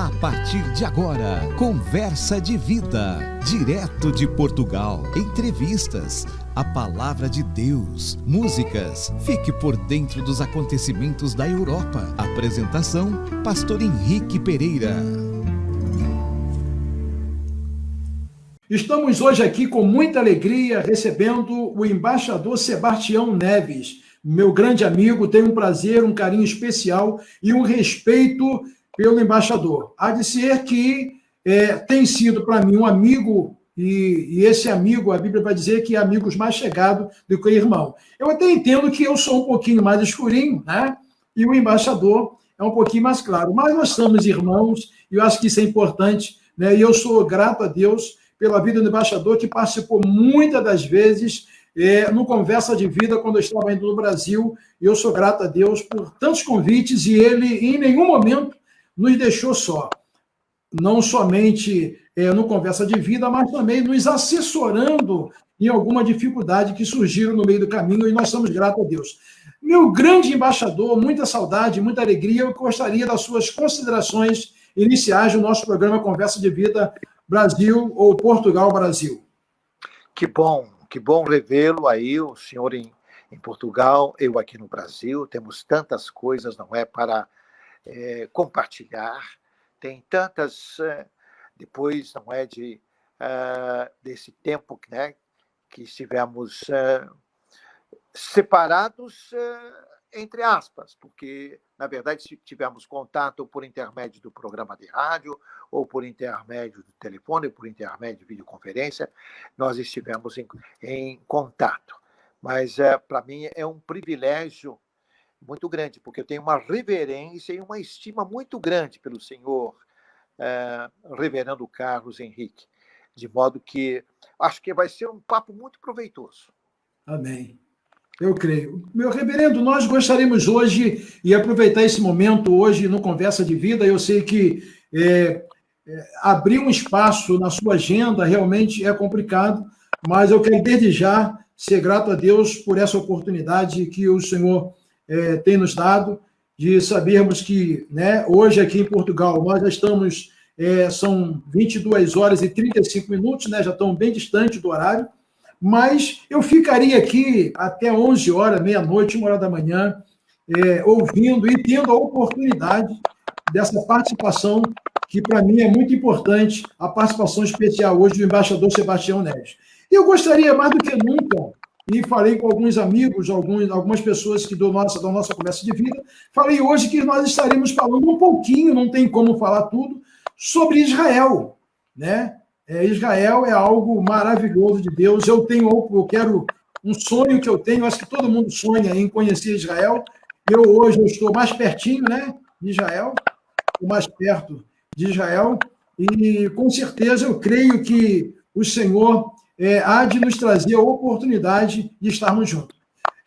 A partir de agora, Conversa de Vida, direto de Portugal. Entrevistas, a palavra de Deus, músicas. Fique por dentro dos acontecimentos da Europa. Apresentação, Pastor Henrique Pereira. Estamos hoje aqui com muita alegria recebendo o embaixador Sebastião Neves, meu grande amigo. Tenho um prazer, um carinho especial e um respeito pelo embaixador. Há de ser que tem sido para mim um amigo, e esse amigo, a Bíblia vai dizer que é amigos mais chegado do que irmão. Eu até entendo que eu sou um pouquinho mais escurinho, né? E o embaixador é um pouquinho mais claro, mas nós somos irmãos e eu acho que isso é importante, né? E eu sou grato a Deus pela vida do embaixador, que participou muitas das vezes no Conversa de Vida, quando eu estava indo no Brasil. E eu sou grato a Deus por tantos convites, e ele, em nenhum momento, nos deixou só. Não somente no Conversa de Vida, mas também nos assessorando em alguma dificuldade que surgiram no meio do caminho, e nós somos gratos a Deus. Meu grande embaixador, muita saudade, muita alegria. Eu gostaria das suas considerações iniciais do nosso programa Conversa de Vida Brasil ou Portugal Brasil. Que bom revê-lo aí, o senhor em Portugal, eu aqui no Brasil. Temos tantas coisas, não é, para compartilhar. Tem tantas, depois, não é, desse tempo, né, que estivemos separados, entre aspas, porque, na verdade, se tivemos contato por intermédio do programa de rádio, ou por intermédio do telefone, ou por intermédio de videoconferência, nós estivemos em contato. Mas, para mim, é um privilégio muito grande, porque eu tenho uma reverência e uma estima muito grande pelo senhor reverendo Carlos Henrique, de modo que acho que vai ser um papo muito proveitoso. Amém. Eu creio. Meu reverendo, nós gostaríamos hoje, e aproveitar esse momento hoje no Conversa de Vida. Eu sei que abrir um espaço na sua agenda realmente é complicado, mas eu quero desde já ser grato a Deus por essa oportunidade que o Senhor tem nos dado, de sabermos que, né, hoje aqui em Portugal nós já estamos, são 22 horas e 35 minutos, né, já estão bem distante do horário, mas eu ficaria aqui até 11 horas, meia-noite, 1 hora da manhã, ouvindo e tendo a oportunidade dessa participação, que para mim é muito importante, a participação especial hoje do embaixador Sebastião Neves. E eu gostaria mais do que nunca, e falei com alguns amigos, algumas pessoas que da nossa Conversa de Vida, falei hoje que nós estaremos falando um pouquinho, não tem como falar tudo, sobre Israel, né? Israel é algo maravilhoso de Deus. Eu quero um sonho que eu tenho, acho que todo mundo sonha em conhecer Israel. Hoje eu estou mais pertinho, né, de Israel, mais perto de Israel, e com certeza eu creio que o Senhor há de nos trazer a oportunidade de estarmos juntos.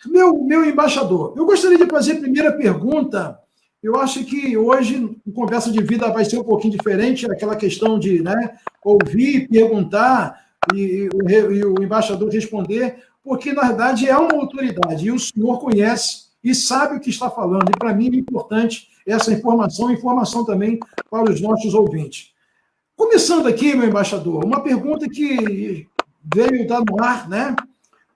Meu embaixador, eu gostaria de fazer a primeira pergunta. Eu acho que hoje o Conversa de Vida vai ser um pouquinho diferente, aquela questão de, né, ouvir, perguntar e o embaixador responder, porque, na verdade, é uma autoridade, e o senhor conhece e sabe o que está falando. E, para mim, é importante essa informação também para os nossos ouvintes. Começando aqui, meu embaixador, uma pergunta que veio estar no ar, né?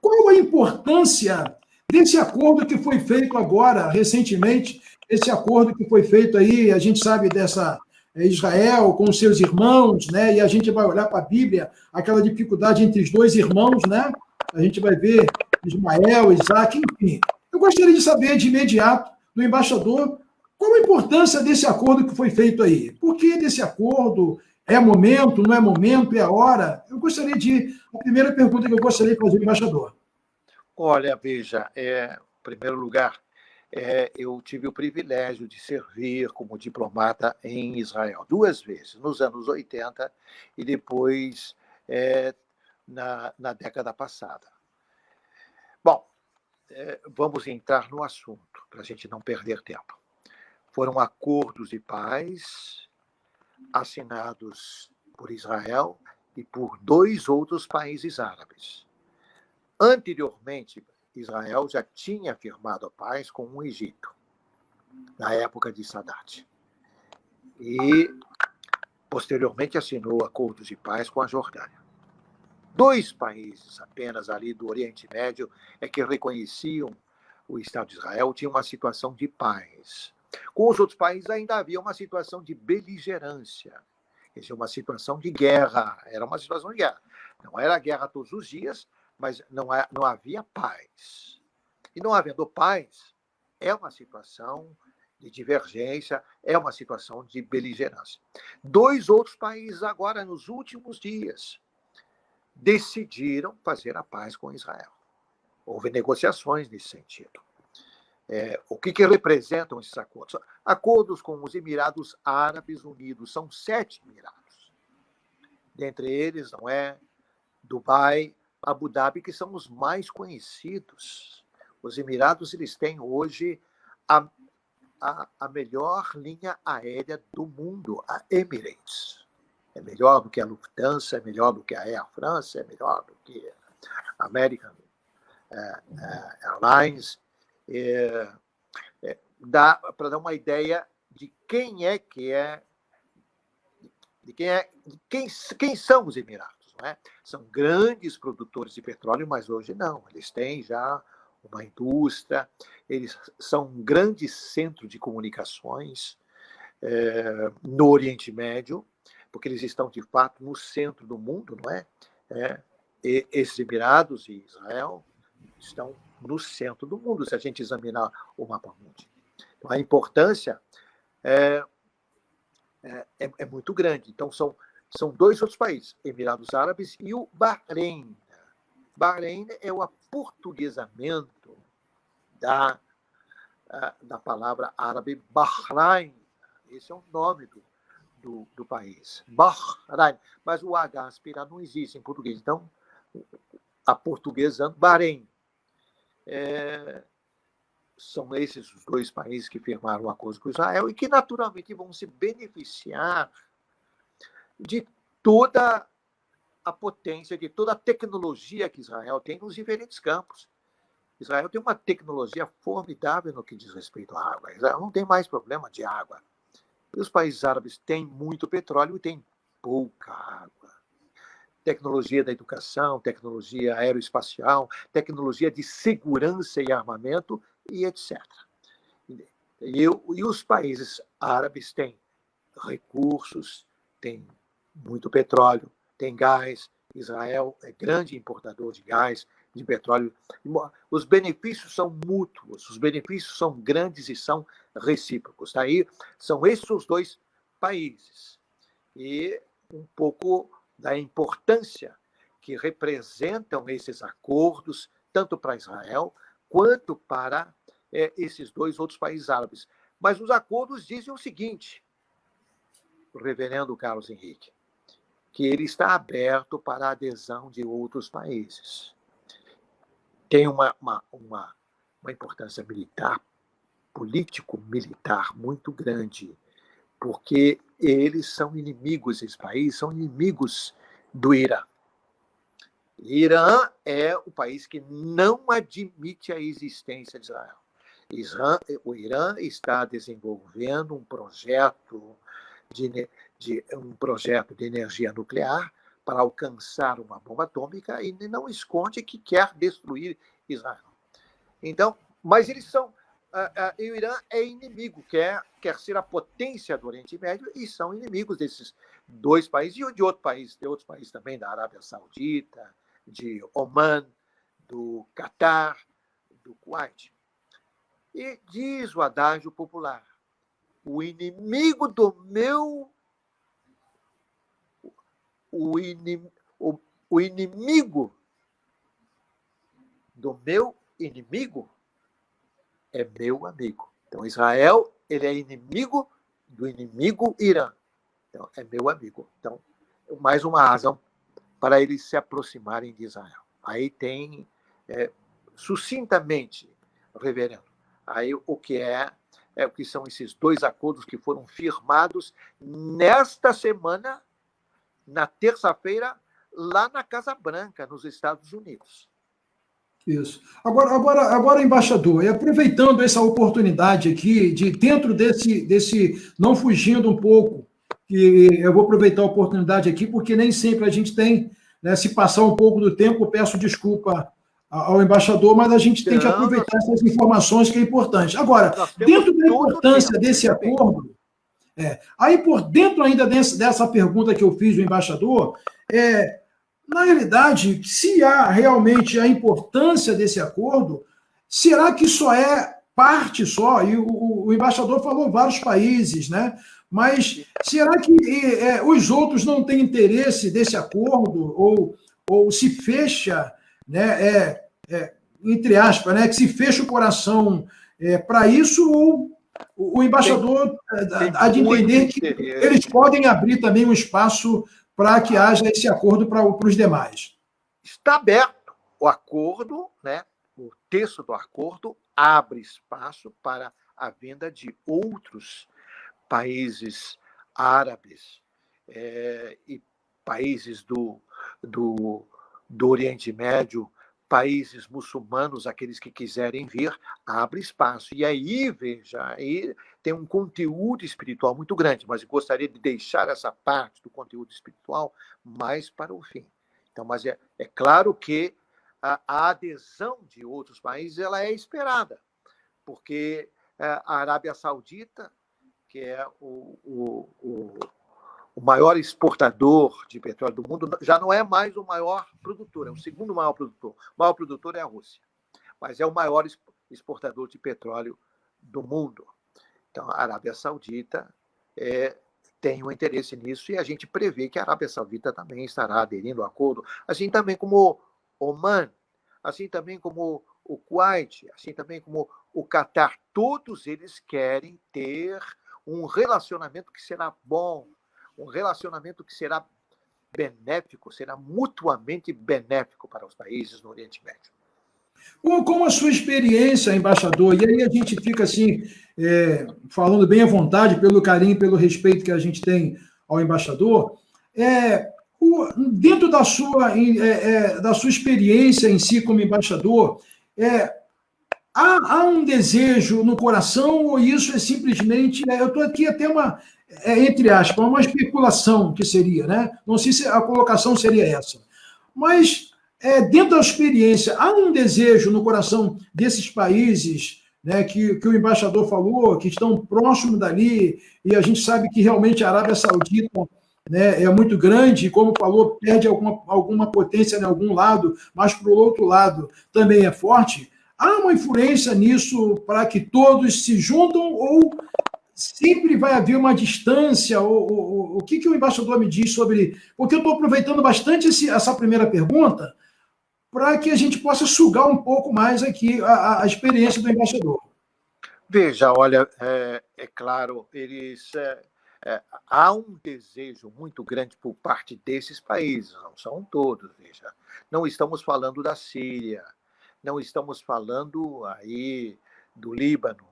Qual a importância desse acordo que foi feito agora, recentemente, esse acordo que foi feito aí, a gente sabe dessa Israel com os seus irmãos, né? E a gente vai olhar para a Bíblia, aquela dificuldade entre os dois irmãos, né? A gente vai ver Ismael, Isaac, enfim. Eu gostaria de saber de imediato do embaixador qual a importância desse acordo que foi feito aí. Por que desse acordo? É momento, não é momento, é a hora? Eu gostaria a primeira pergunta que eu gostaria de fazer ao embaixador. Olha, veja, em primeiro lugar, eu tive o privilégio de servir como diplomata em Israel 2 vezes, nos anos 80 e depois na década passada. Bom, vamos entrar no assunto, para a gente não perder tempo. Foram acordos de paz assinados por Israel e por 2 outros países árabes. Anteriormente, Israel já tinha firmado a paz com o Egito, na época de Sadat. E posteriormente assinou acordos de paz com a Jordânia. 2 países apenas ali do Oriente Médio é que reconheciam o Estado de Israel, tinha uma situação de paz. Com os outros países ainda havia uma situação de beligerância, quer dizer, uma situação de guerra, era uma situação de guerra. Não era guerra todos os dias, mas não havia paz. E não havendo paz, é uma situação de divergência, é uma situação de beligerância. 2 outros países agora, nos últimos dias, decidiram fazer a paz com Israel. Houve negociações nesse sentido. O que representam esses acordos? Acordos com os Emirados Árabes Unidos, são 7 Emirados. Dentre eles, não é, Dubai, Abu Dhabi, que são os mais conhecidos. Os Emirados, eles têm hoje a melhor linha aérea do mundo, a Emirates. É melhor do que a Lufthansa, é melhor do que a Air France, é melhor do que a American Airlines. Dá para dar uma ideia de quem são os Emirados, não é? São grandes produtores de petróleo, mas hoje não. Eles têm já uma indústria, eles são um grande centro de comunicações no Oriente Médio, porque eles estão, de fato, no centro do mundo, não é? E esses Emirados e Israel estão no centro do mundo, se a gente examinar o mapa mundi. Então, a importância é muito grande. Então, são 2 outros países, Emirados Árabes e o Bahrein. Bahrein é o aportuguesamento da palavra árabe Bahrein. Esse é o nome do país. Bahrein. Mas o H aspirado não existe em português. Então, aportuguesando Bahrein. São esses os 2 países que firmaram o acordo com Israel e que, naturalmente, vão se beneficiar de toda a potência, de toda a tecnologia que Israel tem nos diferentes campos. Israel tem uma tecnologia formidável no que diz respeito à água. Israel não tem mais problema de água. E os países árabes têm muito petróleo e têm pouca água. Tecnologia da educação, tecnologia aeroespacial, tecnologia de segurança e armamento, e etc. E os países árabes têm recursos, têm muito petróleo, têm gás. Israel é grande importador de gás, de petróleo. Os benefícios são mútuos, os benefícios são grandes e são recíprocos. Daí são esses os 2 países. E um pouco da importância que representam esses acordos, tanto para Israel quanto para esses 2 outros países árabes. Mas os acordos dizem o seguinte, o reverendo Carlos Henrique, que ele está aberto para a adesão de outros países. Tem uma importância militar, político-militar muito grande, porque eles são inimigos, esses países são inimigos do Irã. Irã é o país que não admite a existência de Israel. O Irã está desenvolvendo um projeto de energia nuclear para alcançar uma bomba atômica e não esconde que quer destruir Israel. Então, mas eles são... o Irã é inimigo, quer ser a potência do Oriente Médio e são inimigos desses 2 países e de outros países também, da Arábia Saudita, de Oman, do Catar, do Kuwait. E diz o adágio popular, o inimigo do meu... O inimigo do meu inimigo é meu amigo. Então, Israel, ele é inimigo do inimigo Irã. Então, é meu amigo. Então, mais uma razão para eles se aproximarem de Israel. Aí tem, sucintamente, reverendo, aí o que são esses 2 acordos que foram firmados nesta semana, na terça-feira, lá na Casa Branca, nos Estados Unidos. Isso. Agora, embaixador, aproveitando essa oportunidade aqui, de dentro desse não fugindo um pouco que eu vou aproveitar a oportunidade aqui, porque nem sempre a gente tem, né, se passar um pouco do tempo, eu peço desculpa ao embaixador, mas a gente tem que aproveitar essas informações que é importante. Agora, dentro da importância desse acordo, dentro ainda dessa pergunta que eu fiz ao embaixador, na realidade, se há realmente a importância desse acordo, será que só é parte só? E o embaixador falou vários países, né? Mas será que os outros não têm interesse desse acordo? Ou se fecha, né, entre aspas, né, que se fecha o coração para isso, ou o embaixador há de entender que eles podem abrir também um espaço para que haja esse acordo para os demais? Está aberto o acordo, né? O texto do acordo abre espaço para a vinda de outros países árabes e países do Oriente Médio, países muçulmanos, aqueles que quiserem vir, abre espaço. E aí, veja, aí tem um conteúdo espiritual muito grande, mas eu gostaria de deixar essa parte do conteúdo espiritual mais para o fim. Então, mas é claro que a adesão de outros países ela é esperada, porque a Arábia Saudita, que é o maior exportador de petróleo do mundo, já não é mais o maior produtor, é o segundo maior produtor. O maior produtor é a Rússia, mas é o maior exportador de petróleo do mundo. Então, a Arábia Saudita tem um interesse nisso e a gente prevê que a Arábia Saudita também estará aderindo ao acordo, assim também como Oman, assim também como o Kuwait, assim também como o Catar. Todos eles querem ter um relacionamento que será bom, um relacionamento que será benéfico, será mutuamente benéfico para os países no Oriente Médio. Como a sua experiência, embaixador, e aí a gente fica assim, falando bem à vontade, pelo carinho, pelo respeito que a gente tem ao embaixador, dentro da sua experiência em si como embaixador, há um desejo no coração ou isso é simplesmente... eu estou aqui até entre aspas, uma especulação que seria, né? Não sei se a colocação seria essa. Mas, dentro da experiência, há um desejo no coração desses países, né, que o embaixador falou, que estão próximos dali, e a gente sabe que realmente a Arábia Saudita, né, é muito grande, e como falou, perde alguma potência em algum lado, mas, para o outro lado, também é forte. Há uma influência nisso para que todos se juntam ou sempre vai haver uma distância? O que o embaixador me diz sobre... Porque eu estou aproveitando bastante essa primeira pergunta para que a gente possa sugar um pouco mais aqui a experiência do embaixador. Veja, olha, é claro, há um desejo muito grande por parte desses países, não são todos, veja. Não estamos falando da Síria, não estamos falando aí do Líbano,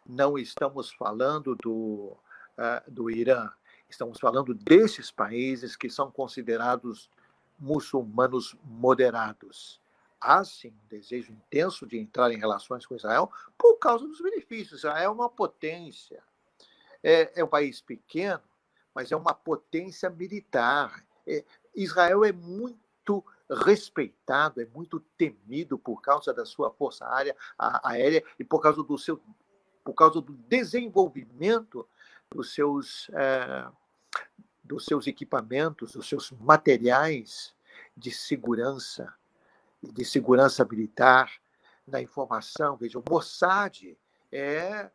não estamos falando do Irã, estamos falando desses países que são considerados muçulmanos moderados. Há, sim, um desejo intenso de entrar em relações com Israel por causa dos benefícios. Israel é uma potência. É um país pequeno, mas é uma potência militar. Israel é muito respeitado, é muito temido por causa da sua força aérea e por causa do desenvolvimento dos seus equipamentos, dos seus materiais de segurança militar, na informação. Veja, o Mossad é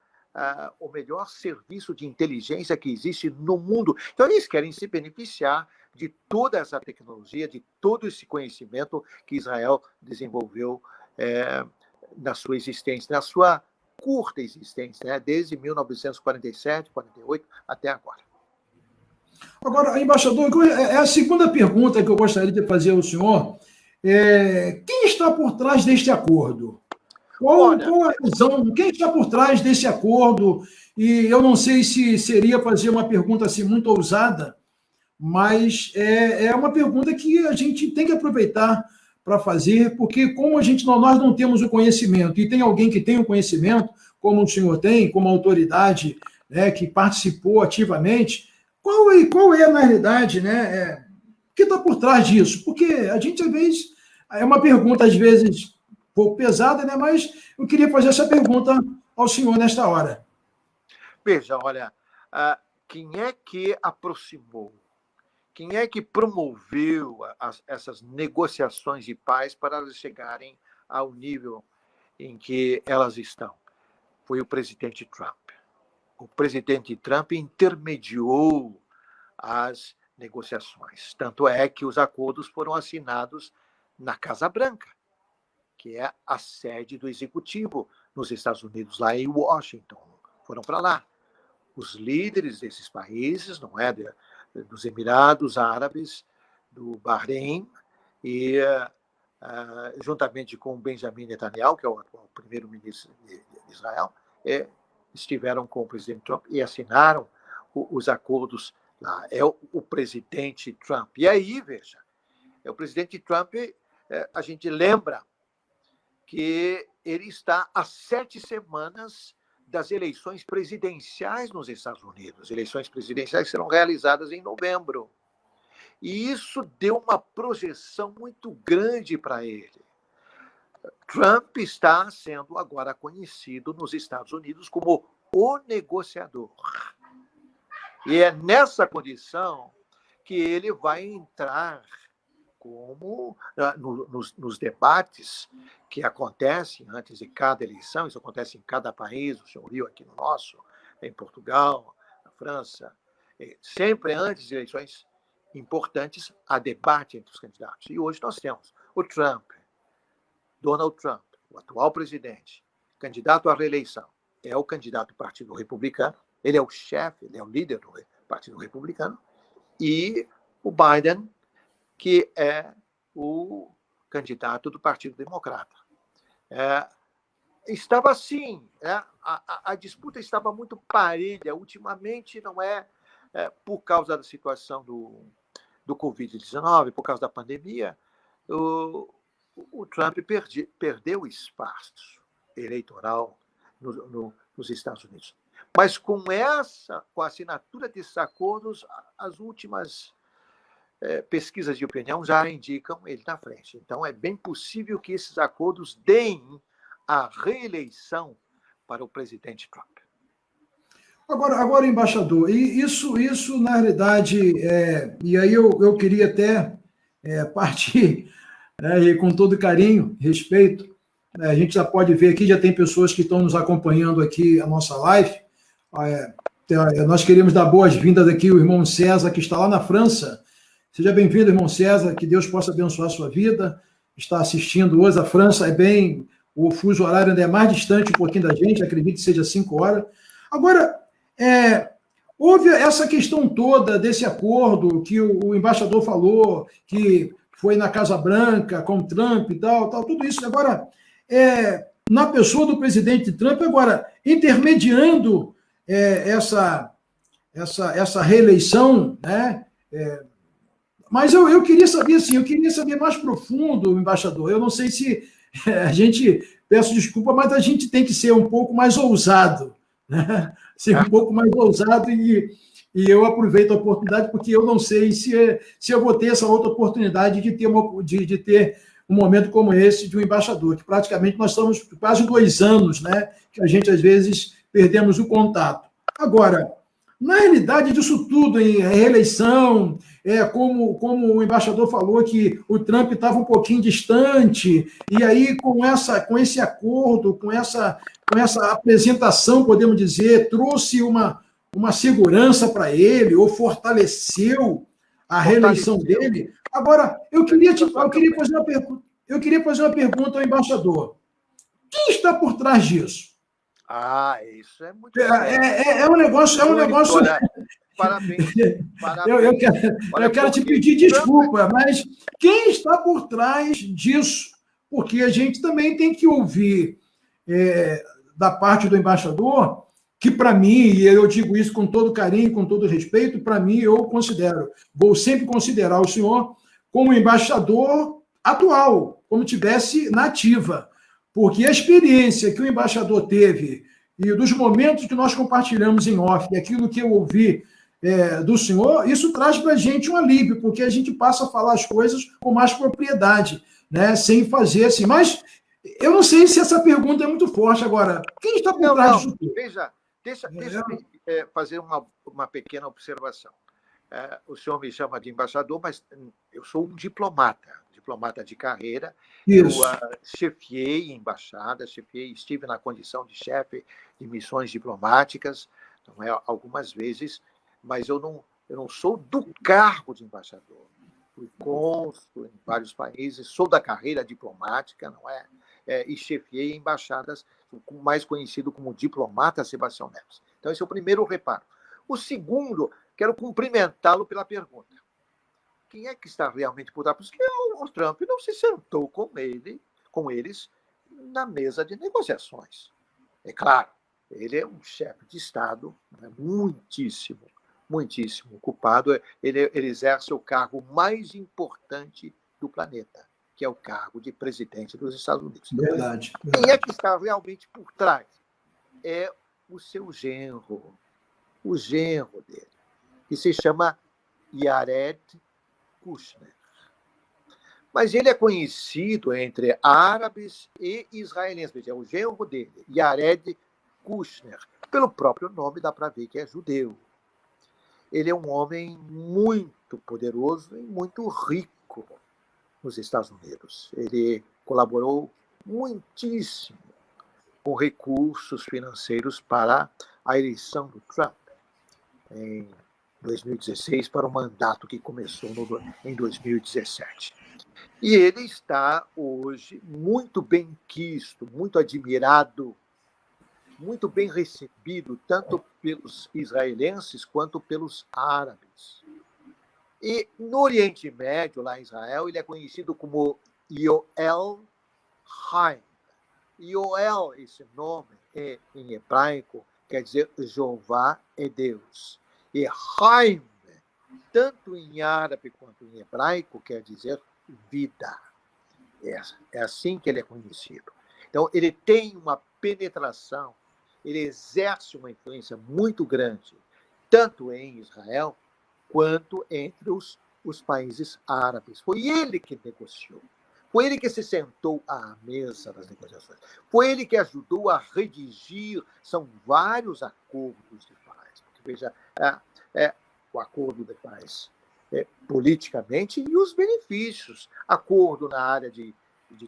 o melhor serviço de inteligência que existe no mundo. Então, eles querem se beneficiar de toda essa tecnologia, de todo esse conhecimento que Israel desenvolveu na sua existência, na sua curta existência, né? Desde 1947, 48 até agora. Agora, embaixador, a segunda pergunta que eu gostaria de fazer ao senhor quem está por trás deste acordo? Qual a visão? Quem está por trás desse acordo? E eu não sei se seria fazer uma pergunta assim muito ousada, mas é uma pergunta que a gente tem que aproveitar para fazer, porque como nós não temos o conhecimento, e tem alguém que tem o conhecimento, como o senhor tem, como autoridade, né, que participou ativamente, Qual é, na realidade, né, o que está por trás disso? Porque a gente, às vezes, é uma pergunta, às vezes, um pouco pesada, né, mas eu queria fazer essa pergunta ao senhor nesta hora. Veja, olha, quem é que aproximou, quem é que promoveu essas negociações de paz para elas chegarem ao nível em que elas estão? Foi o presidente Trump. O presidente Trump intermediou as negociações. Tanto é que os acordos foram assinados na Casa Branca, que é a sede do executivo nos Estados Unidos, lá em Washington. Foram para lá. Os líderes desses países, não é, dos Emirados Árabes, do Bahrein, e juntamente com Benjamin Netanyahu, que é o atual primeiro-ministro de Israel, estiveram com o presidente Trump e assinaram os acordos lá. É o presidente Trump. E aí, veja, o presidente Trump, a gente lembra que ele está há 7 semanas das eleições presidenciais nos Estados Unidos. Eleições presidenciais serão realizadas em novembro. E isso deu uma projeção muito grande para ele. Trump está sendo agora conhecido nos Estados Unidos como o negociador. E é nessa condição que ele vai entrar como nos debates que acontecem antes de cada eleição. Isso acontece em cada país, o senhor viu aqui no nosso, em Portugal, na França. Sempre antes de eleições importantes, há debate entre os candidatos. E hoje nós temos o Trump, Donald Trump, o atual presidente, candidato à reeleição, é o candidato do Partido Republicano, ele é o chefe, ele é o líder do Partido Republicano, e o Biden, que é o candidato do Partido Democrata. Estava assim, a disputa estava muito parelha. Ultimamente, não por causa da situação do Covid-19, por causa da pandemia, o Trump perdeu espaço eleitoral nos Estados Unidos. Mas com a assinatura desses acordos, as últimas pesquisas de opinião já indicam ele na frente. Então, é bem possível que esses acordos deem a reeleição para o presidente Trump. Agora, embaixador, isso na realidade, e aí eu queria até partir, e com todo carinho, respeito, a gente já pode ver aqui, já tem pessoas que estão nos acompanhando aqui a nossa live. Nós queremos dar boas-vindas aqui ao irmão César, que está lá na França. Seja bem-vindo, irmão César, que Deus possa abençoar a sua vida. Está assistindo hoje, a França o fuso horário ainda é mais distante um pouquinho da gente, acredito que seja 5 horas. Agora, houve essa questão toda desse acordo que o embaixador falou, que foi na Casa Branca com Trump e tal, tudo isso. Agora, na pessoa do presidente Trump, agora, intermediando essa reeleição, né? Mas eu queria saber, assim, mais profundo, embaixador. Eu não sei se a gente, peço desculpa, mas a gente tem que ser um pouco mais ousado, né? Ser um pouco mais ousado e eu aproveito a oportunidade porque eu não sei se eu vou ter essa outra oportunidade de ter um momento como esse de um embaixador, que praticamente nós estamos quase 2 anos, né, que a gente, às vezes, perdemos o contato. Agora, na realidade disso tudo, em reeleição, como o embaixador falou, que o Trump estava um pouquinho distante, e aí com esse acordo, com essa apresentação, podemos dizer, trouxe uma segurança para ele, ou fortaleceu a reeleição dele. Agora, eu queria fazer uma pergunta ao embaixador. Quem está por trás disso? Isso é muito é um negócio. Olha, parabéns. Eu quero te pedir desculpa, mas quem está por trás disso? Porque a gente também tem que ouvir da parte do embaixador, que para mim, e eu digo isso com todo carinho, com todo respeito, para mim vou sempre considerar o senhor como embaixador atual, como tivesse na ativa. Porque a experiência que o embaixador teve e dos momentos que nós compartilhamos em off, e aquilo que eu ouvi do senhor, isso traz para a gente um alívio, porque a gente passa a falar as coisas com mais propriedade, né? Sem fazer assim. Mas eu não sei se essa pergunta é muito forte. Agora, quem está por trás disso tudo? Veja, deixa eu fazer uma pequena observação. O senhor me chama de embaixador, mas eu sou um diplomata de carreira. Isso. Eu chefiei embaixadas, estive na condição de chefe de missões diplomáticas, não é, algumas vezes, mas eu não sou do cargo de embaixador. Fui cônsul em vários países, sou da carreira diplomática, não é? E chefiei embaixadas, mais conhecido como diplomata Sebastião Neves. Então, esse é o primeiro reparo. O segundo, quero cumprimentá-lo pela pergunta. Quem é que está realmente por trás? Porque o Trump não se sentou com eles na mesa de negociações. É claro, ele é um chefe de Estado, né, muitíssimo ocupado. Ele exerce o cargo mais importante do planeta, que é o cargo de presidente dos Estados Unidos. Verdade. Quem é que está realmente por trás? É o seu genro, o genro dele, que se chama Jared Kushner. Mas ele é conhecido entre árabes e israelenses. É o genro dele, Jared Kushner. Pelo próprio nome dá para ver que é judeu. Ele é um homem muito poderoso e muito rico nos Estados Unidos. Ele colaborou muitíssimo com recursos financeiros para a eleição do Trump em 2016, para o mandato que começou em 2017. E ele está hoje muito bem quisto, muito admirado, muito bem recebido, tanto pelos israelenses quanto pelos árabes. E no Oriente Médio, lá em Israel, ele é conhecido como Yoel Haim. Yoel, esse nome em hebraico, quer dizer Jeová é Deus. E Haim, tanto em árabe quanto em hebraico, quer dizer vida. É assim que ele é conhecido. Então, ele tem uma penetração, ele exerce uma influência muito grande, tanto em Israel quanto entre os países árabes. Foi ele que negociou. Foi ele que se sentou à mesa das negociações. Foi ele que ajudou a redigir, são vários acordos de paz. Porque, veja, o acordo de paz politicamente e os benefícios. Acordo na área de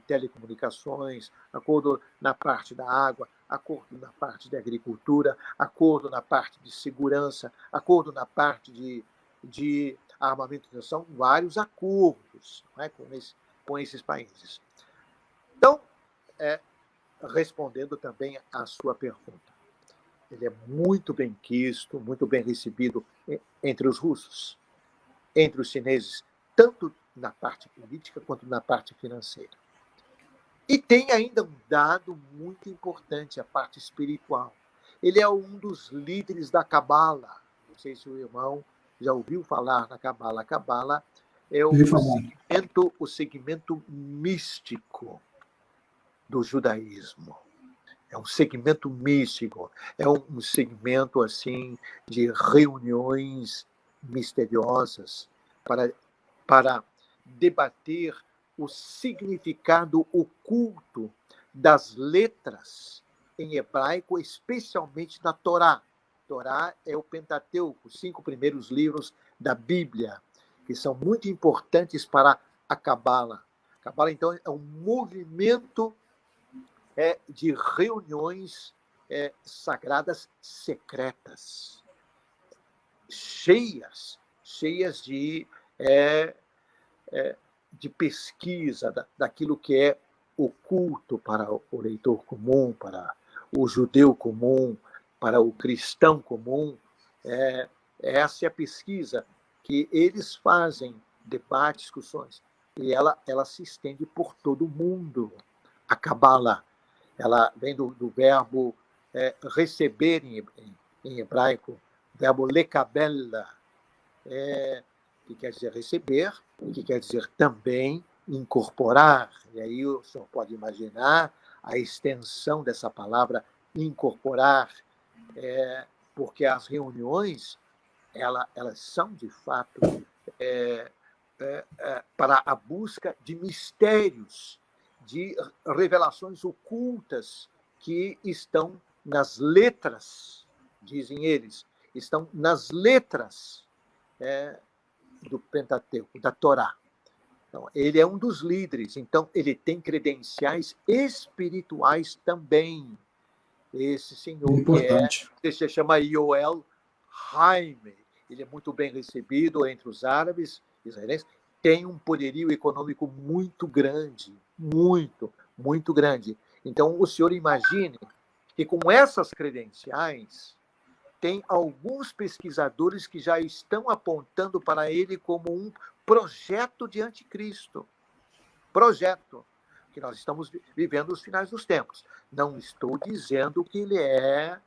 telecomunicações, acordo na parte da água, acordo na parte da agricultura, acordo na parte de segurança, acordo na parte de armamentação, vários acordos, não é, com esses países. Então, respondendo também à sua pergunta, ele é muito bem quisto, muito bem recebido entre os russos, entre os chineses, tanto na parte política quanto na parte financeira. E tem ainda um dado muito importante, a parte espiritual. Ele é um dos líderes da Cabala. Não sei se o irmão já ouviu falar na Cabala. A Cabala é o segmento místico do judaísmo. É um segmento místico, é um segmento assim de reuniões misteriosas para debater o significado oculto das letras em hebraico, especialmente da Torá. Torá é o Pentateuco, os 5 primeiros livros da Bíblia, que são muito importantes para a Cabala. A Cabala, então, é um movimento de reuniões sagradas secretas, cheias de pesquisa daquilo que é oculto para o leitor comum, para o judeu comum, para o cristão comum. Essa é a pesquisa que eles fazem, debate, discussões, e ela se estende por todo o mundo. A Cabala, ela vem do verbo receber em hebraico, verbo lekabel, que quer dizer receber, e que quer dizer também incorporar. E aí o senhor pode imaginar a extensão dessa palavra incorporar, porque as reuniões elas são, de fato, para a busca de mistérios, de revelações ocultas que estão nas letras, dizem eles, estão nas letras do Pentateuco, da Torá. Então, ele é um dos líderes, então ele tem credenciais espirituais também. Esse senhor Importante. que se chama Yoel Jaime, ele é muito bem recebido entre os árabes israelenses, tem um poderio econômico muito grande, muito, muito grande. Então, o senhor imagine que com essas credenciais, tem alguns pesquisadores que já estão apontando para ele como um projeto de anticristo. Projeto. Que nós estamos vivendo os finais dos tempos. Não estou dizendo que ele é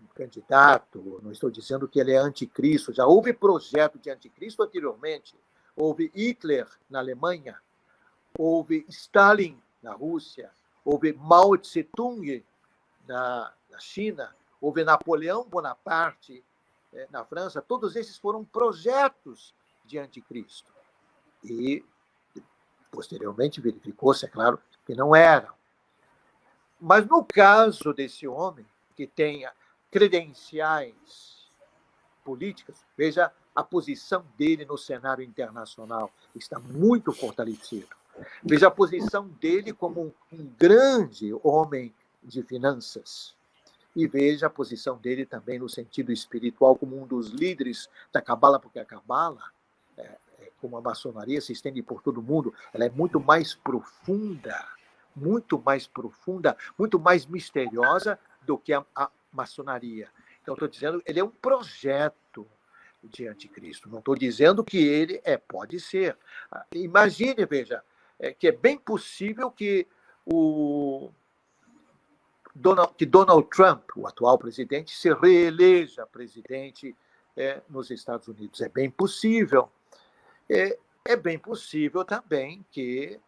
um candidato, não estou dizendo que ele é anticristo. Já houve projeto de anticristo anteriormente. Houve Hitler na Alemanha, houve Stalin na Rússia, houve Mao Tse-tung na China, houve Napoleão Bonaparte na França. Todos esses foram projetos de anticristo. E posteriormente verificou-se, é claro, que não eram. Mas no caso desse homem, que tenha credenciais políticas, veja a posição dele no cenário internacional, está muito fortalecido. Veja a posição dele como um grande homem de finanças. E veja a posição dele também no sentido espiritual como um dos líderes da Cabala, porque a Cabala, como a maçonaria se estende por todo o mundo, ela é muito mais profunda, muito mais misteriosa do que a maçonaria. Então, estou dizendo, ele é um projeto de anticristo. Não estou dizendo que ele pode ser. Imagine, veja, que é bem possível que Donald Trump, o atual presidente, se reeleja presidente nos Estados Unidos. É bem possível. É bem possível também que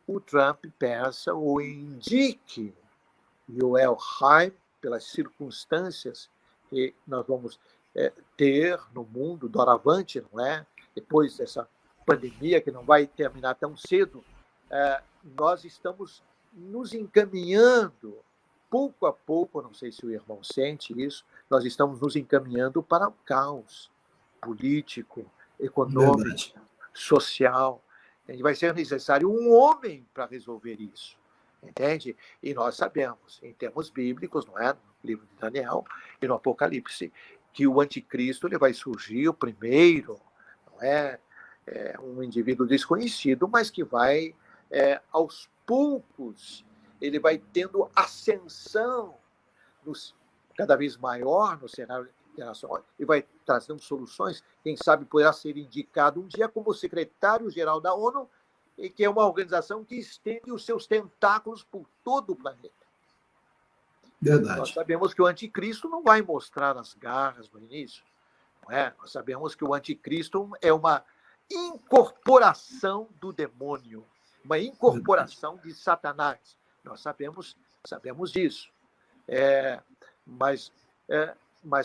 o Trump peça ou indique Yoel Jaime pelas circunstâncias que nós vamos ter no mundo doravante, não é? Depois dessa pandemia que não vai terminar tão cedo, nós estamos nos encaminhando, pouco a pouco, não sei se o irmão sente isso, nós estamos nos encaminhando para o caos político, econômico, Verdade. social. E vai ser necessário um homem para resolver isso, entende? E nós sabemos, em termos bíblicos, não é? No livro de Daniel e no Apocalipse, que o anticristo ele vai surgir o primeiro, não é? Um indivíduo desconhecido, mas que vai, aos poucos, ele vai tendo ascensão cada vez maior no cenário internacional e vai trazendo soluções. Quem sabe poderá ser indicado um dia como secretário-geral da ONU, e que é uma organização que estende os seus tentáculos por todo o planeta. Verdade. Nós sabemos que o anticristo não vai mostrar as garras no início. Não é? Nós sabemos que o anticristo é uma incorporação do demônio, uma incorporação de Satanás. Nós sabemos disso. Mas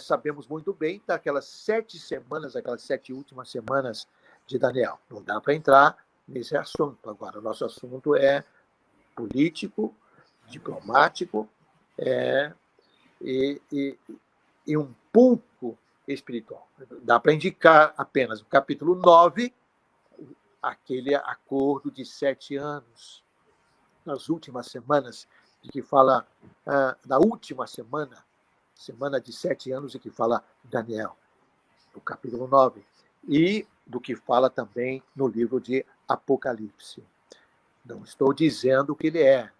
sabemos muito bem daquelas 7 semanas, aquelas 7 últimas semanas de Daniel. Não dá para entrar nesse assunto agora. O nosso assunto é político, diplomático e um pouco espiritual. Dá para indicar apenas o capítulo 9, aquele acordo de 7 anos. Nas últimas semanas, de que fala da última semana de 7 anos, e que fala Daniel, no capítulo 9, e do que fala também no livro de Apocalipse. Não estou dizendo que ele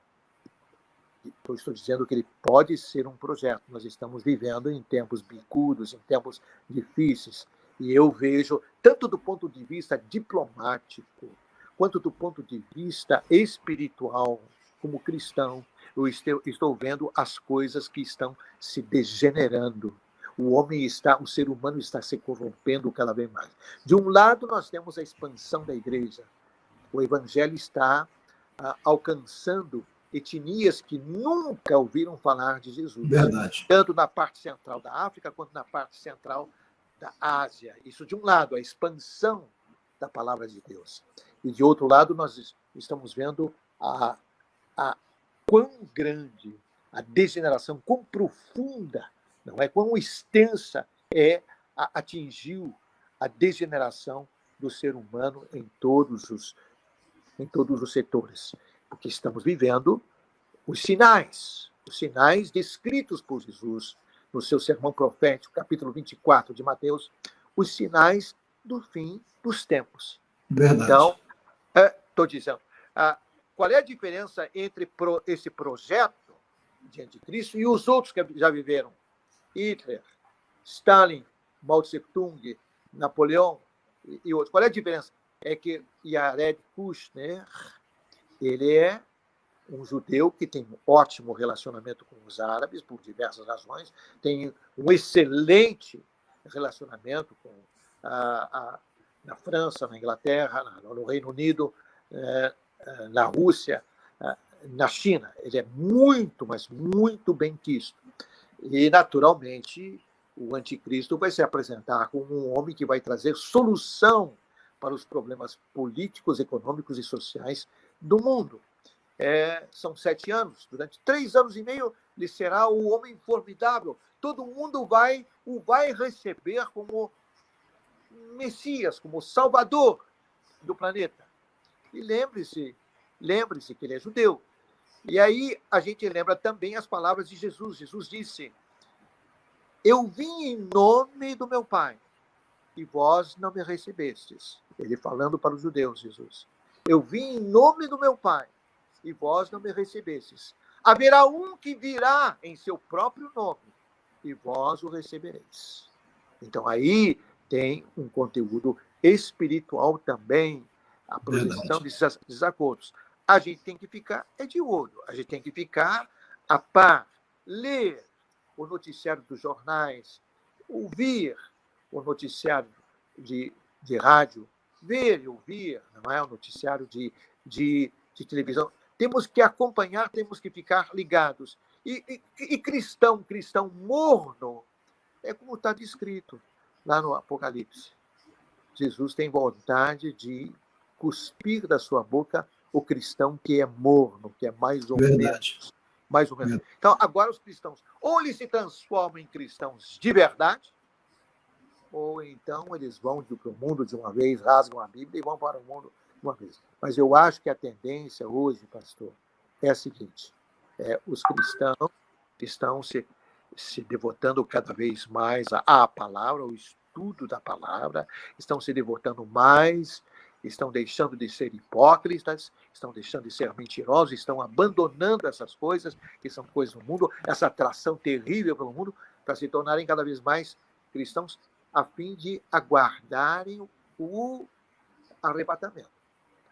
estou dizendo que ele pode ser um projeto. Nós estamos vivendo em tempos bicudos, em tempos difíceis, e eu vejo, tanto do ponto de vista diplomático, quanto do ponto de vista espiritual, como cristão, eu estou vendo as coisas que estão se degenerando. O ser humano está se corrompendo cada vez mais. De um lado, nós temos a expansão da igreja. O evangelho está alcançando etnias que nunca ouviram falar de Jesus. Verdade. Tanto na parte central da África quanto na parte central da Ásia. Isso de um lado, a expansão da palavra de Deus. E de outro lado, nós estamos vendo a quão grande a degeneração, quão profunda, não é? Quão extensa atingiu a degeneração do ser humano em todos os setores. Porque estamos vivendo os sinais descritos por Jesus no seu sermão profético, capítulo 24 de Mateus, os sinais do fim dos tempos. Verdade. Então, estou dizendo, qual é a diferença entre esse projeto de anticristo e os outros que já viveram? Hitler, Stalin, Mao Tse-tung, Napoleão e outros. Qual é a diferença? É que Jared Kushner, ele é um judeu que tem um ótimo relacionamento com os árabes, por diversas razões, tem um excelente relacionamento com na França, na Inglaterra, no Reino Unido, na Rússia, na China. Ele é muito, mas muito bem quisto. E, naturalmente, o anticristo vai se apresentar como um homem que vai trazer solução para os problemas políticos, econômicos e sociais do mundo. São 7 anos. Durante 3 anos e meio, ele será o homem formidável. Todo mundo o vai receber como Messias, como Salvador do planeta. E lembre-se que ele é judeu. E aí a gente lembra também as palavras de Jesus. Jesus disse: eu vim em nome do meu Pai, e vós não me recebestes. Ele falando para os judeus, Jesus. Eu vim em nome do meu Pai, e vós não me recebestes. Haverá um que virá em seu próprio nome, e vós o recebereis. Então aí tem um conteúdo espiritual também, a proteção desses desacordos. A gente tem que ficar de olho, a gente tem que ficar a par, ler o noticiário dos jornais, ouvir o noticiário de rádio, ver e ouvir, não é? O noticiário de televisão. Temos que acompanhar, temos que ficar ligados. E cristão morno, é como está descrito lá no Apocalipse. Jesus tem vontade de cuspir da sua boca o cristão que é morno, que é mais ou menos. Mais ou menos. Então, agora os cristãos, ou eles se transformam em cristãos de verdade, ou então eles vão para o mundo de uma vez, rasgam a Bíblia e vão para o mundo de uma vez. Mas eu acho que a tendência hoje, pastor, é a seguinte: os cristãos estão se devotando cada vez mais à palavra, ao estudo da palavra, estão se devotando mais, estão deixando de ser hipócritas, estão deixando de ser mentirosos, estão abandonando essas coisas, que são coisas do mundo, essa atração terrível pelo mundo, para se tornarem cada vez mais cristãos, a fim de aguardarem o arrebatamento.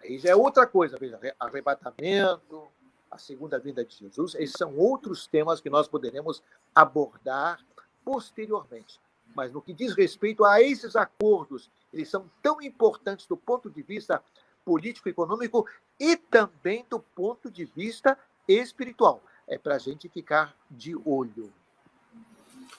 Aí já é outra coisa, veja, arrebatamento, a segunda vinda de Jesus, esses são outros temas que nós poderemos abordar posteriormente. Mas no que diz respeito a esses acordos, eles são tão importantes do ponto de vista político-econômico e também do ponto de vista espiritual. É para a gente ficar de olho.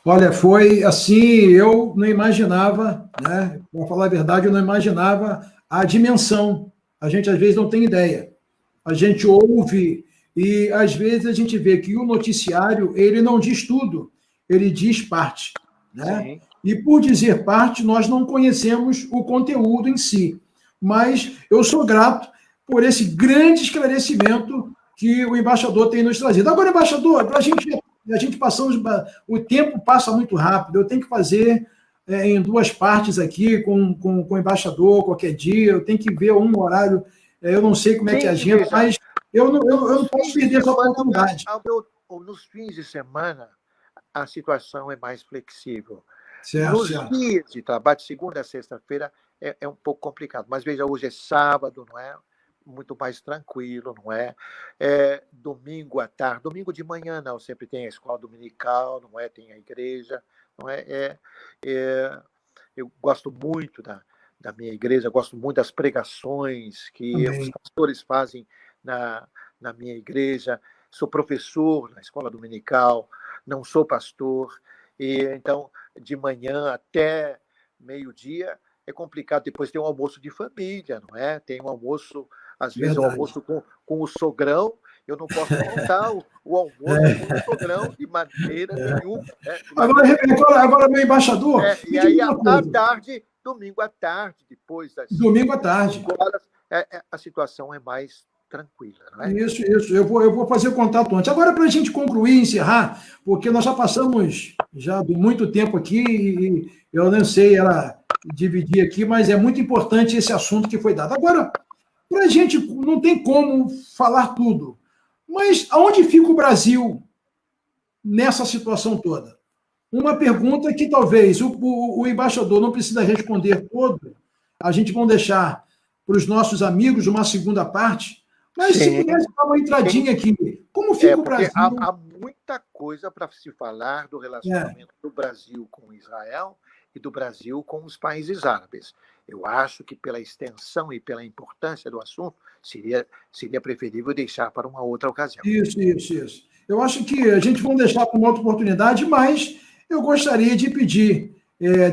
Olha, foi assim, eu não imaginava, né? Para falar a verdade, eu não imaginava a dimensão. A gente, às vezes, não tem ideia. A gente ouve e, às vezes, a gente vê que o noticiário, ele não diz tudo, ele diz parte, né? Sim. E, por dizer parte, nós não conhecemos o conteúdo em si. Mas eu sou grato por esse grande esclarecimento que o embaixador tem nos trazido. Agora, embaixador, para a gente passamos, o tempo passa muito rápido, eu tenho que fazer em 2 partes aqui com o embaixador qualquer dia, eu tenho que ver um horário, eu não sei como é que é a agenda, mas eu não posso perder essa oportunidade. Nos fins de semana, a situação é mais flexível. Certo, nos dias de trabalho, de segunda a sexta-feira, é um pouco complicado, mas veja, hoje é sábado, não é? Muito mais tranquilo, não é? Domingo à tarde, domingo de manhã não, sempre tem a escola dominical, não é? Tem a igreja, não é? Eu gosto muito da minha igreja, gosto muito das pregações que os pastores fazem na minha igreja, sou professor na escola dominical, não sou pastor, e então de manhã até meio-dia é complicado. Depois tem um almoço de família, não é? Tem um almoço, às vezes eu almoço com o sogrão, eu não posso faltar o almoço com o sogrão de maneira nenhuma. Né? Agora, meu embaixador... E aí, à tarde, domingo à tarde, depois das... Domingo à tarde. Horas, a situação é mais tranquila, não é? Isso. Eu vou fazer o contato antes. Agora, para a gente concluir e encerrar, porque nós já passamos de muito tempo aqui e eu não sei dividir aqui, mas é muito importante esse assunto que foi dado. Agora, para a gente, não tem como falar tudo, mas aonde fica o Brasil nessa situação toda? Uma pergunta que talvez o embaixador não precisa responder todo, a gente vai deixar para os nossos amigos uma segunda parte, mas se pudesse dar uma entradinha aqui, como fica o Brasil? Há muita coisa para se falar do relacionamento do Brasil com Israel e do Brasil com os países árabes. Eu acho que pela extensão e pela importância do assunto, seria preferível deixar para uma outra ocasião. Isso. Eu acho que a gente vai deixar para uma outra oportunidade, mas eu gostaria de pedir,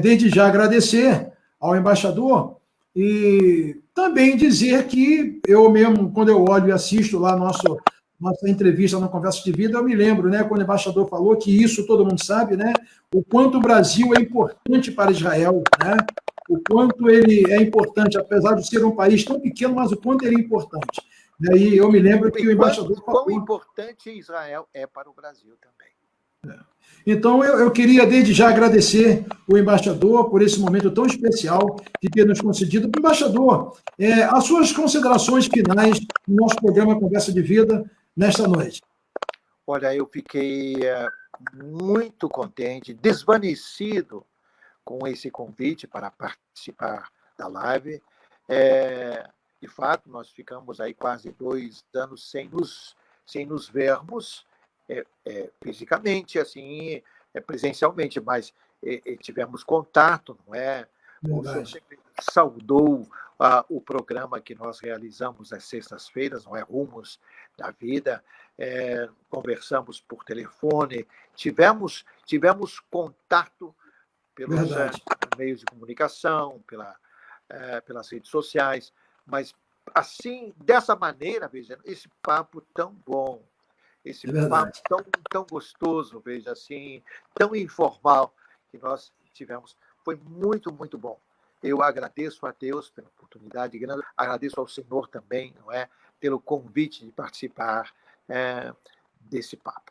desde já agradecer ao embaixador e também dizer que eu mesmo, quando eu olho e assisto lá nossa entrevista na Conversa de Vida, eu me lembro, né, quando o embaixador falou que isso todo mundo sabe, né, o quanto o Brasil é importante para Israel, né, o quanto ele é importante, apesar de ser um país tão pequeno, mas o quanto ele é importante. E aí eu me lembro que o embaixador falou... Quão importante Israel é para o Brasil também. Então, eu queria, desde já, agradecer o embaixador por esse momento tão especial de ter nos concedido. Embaixador, as suas considerações finais no nosso programa Conversa de Vida nesta noite. Olha, eu fiquei muito contente, desvanecido com esse convite para participar da live. De fato, nós ficamos aí quase 2 anos sem nos vermos, fisicamente, assim, presencialmente, mas tivemos contato, não é? O senhor sempre saudou o programa que nós realizamos às sextas-feiras, não é? Rumos da Vida, conversamos por telefone, tivemos contato pelos meios de comunicação, pelas redes sociais, mas assim, dessa maneira, veja, esse papo tão bom, esse papo tão gostoso, veja assim, tão informal que nós tivemos, foi muito, muito bom. Eu agradeço a Deus pela oportunidade, agradeço ao Senhor também, não é, pelo convite de participar desse papo.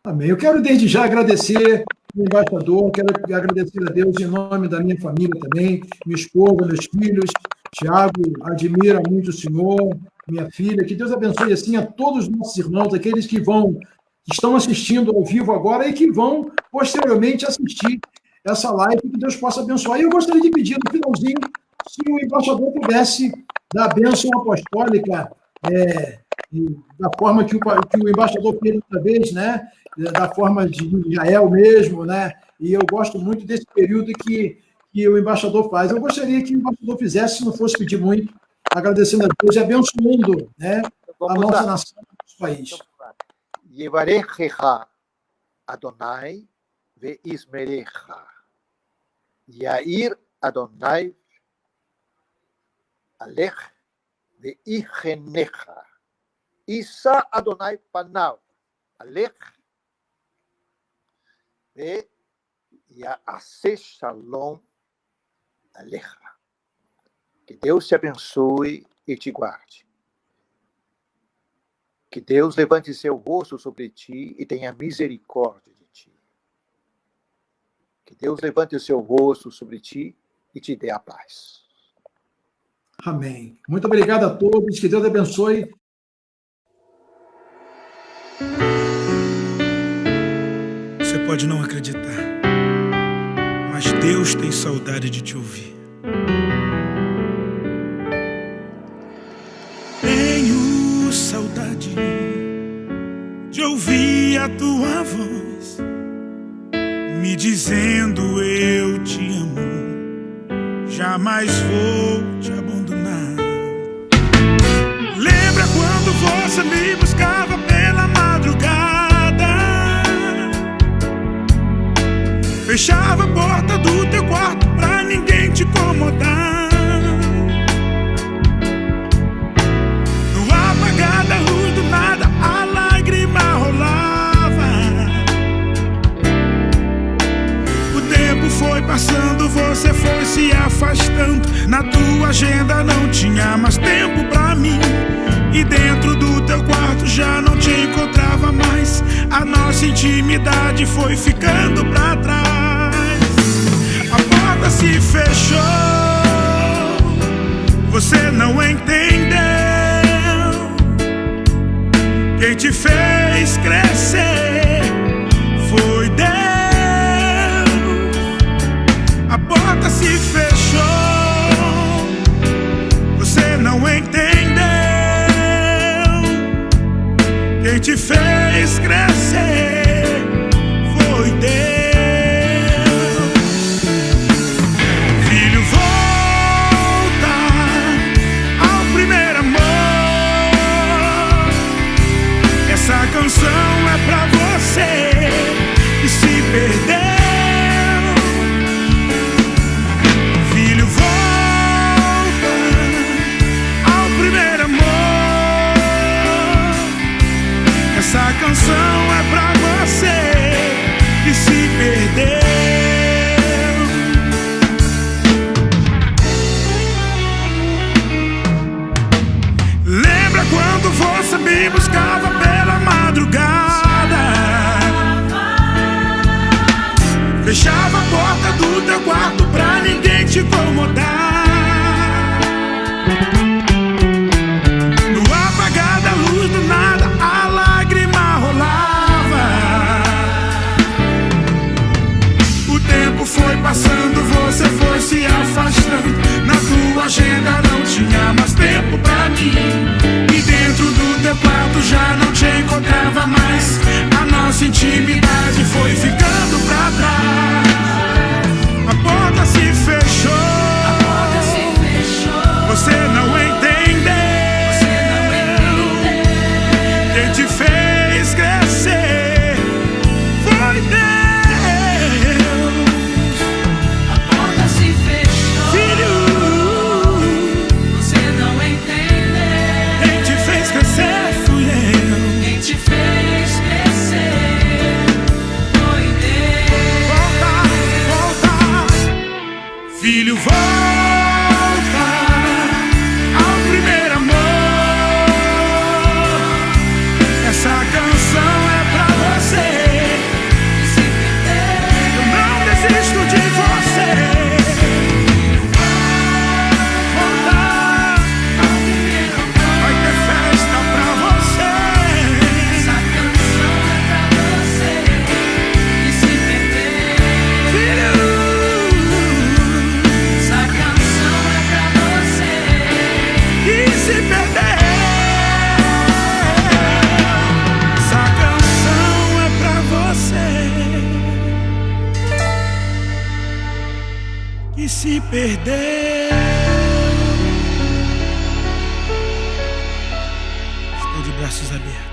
Amém. Eu quero desde já agradecer o embaixador, quero agradecer a Deus em nome da minha família também, minha esposa, meus filhos. Tiago admira muito o senhor, minha filha. Que Deus abençoe assim a todos os nossos irmãos, aqueles que estão assistindo ao vivo agora e que vão posteriormente assistir essa live, que Deus possa abençoar. E eu gostaria de pedir no finalzinho se o embaixador pudesse dar a bênção apostólica, da forma que o embaixador fez outra vez, né? Da forma de Israel mesmo, né? E eu gosto muito desse período que o embaixador faz. Eu gostaria que o embaixador fizesse, se não fosse pedir muito, agradecendo a Deus e abençoando, né, a nossa nação, o nosso país. Yevarechecha Adonai ve'ismerecha. Yair Adonai alech ve'ichenecha. Isa Adonai panav alech ve'ya'aseh shalom alecha. Que Deus te abençoe e te guarde. Que Deus levante seu rosto sobre ti e tenha misericórdia de ti. Que Deus levante o seu rosto sobre ti e te dê a paz. Amém. Muito obrigado a todos. Que Deus abençoe. Você pode não acreditar, mas Deus tem saudade de te ouvir. Tenho saudade de ouvir a tua voz me dizendo eu te amo, jamais vou te abandonar. Lembra quando você passando, você foi se afastando. Na tua agenda não tinha mais tempo pra mim, e dentro do teu quarto já não te encontrava mais. A nossa intimidade foi ficando pra trás. A porta se fechou, você não entendeu. Quem te fez crescer foi Deus. A porta se fechou, você não entendeu. Quem te fez crescer foi Deus. Filho, volta ao primeiro amor. Essa canção é pra você que se perdeu. Filho, volta ao primeiro amor. Essa canção é pra você que se perdeu. Lembra quando você me buscava pela madrugada? Fechava a porta do teu quarto pra ninguém te incomodar. No apagar da luz do nada, a lágrima rolava. O tempo foi passando, você foi se afastando. Na tua agenda não tinha mais tempo pra mim, e dentro do teu quarto já não te encontrava mais. A nossa intimidade foi ficando pra trás. A porta se fechou, você não entendeu. Quem te fez crescer foi Deus. A porta se fechou, Filho, você não entendeu. quem te fez crescer fui eu. Quem te fez crescer foi Deus. Volta, volta, filho, volta ao primeiro amor. Essa canção é pra você Que se perdeu. eu não desisto de você. Volta, Ao primeiro amor. vai ter festa pra você. Essa canção é pra você que se perdeu. Filho, Essa canção é pra você. que se perdeu. Essa canção é pra você que se perdeu. Estou de braços abertos.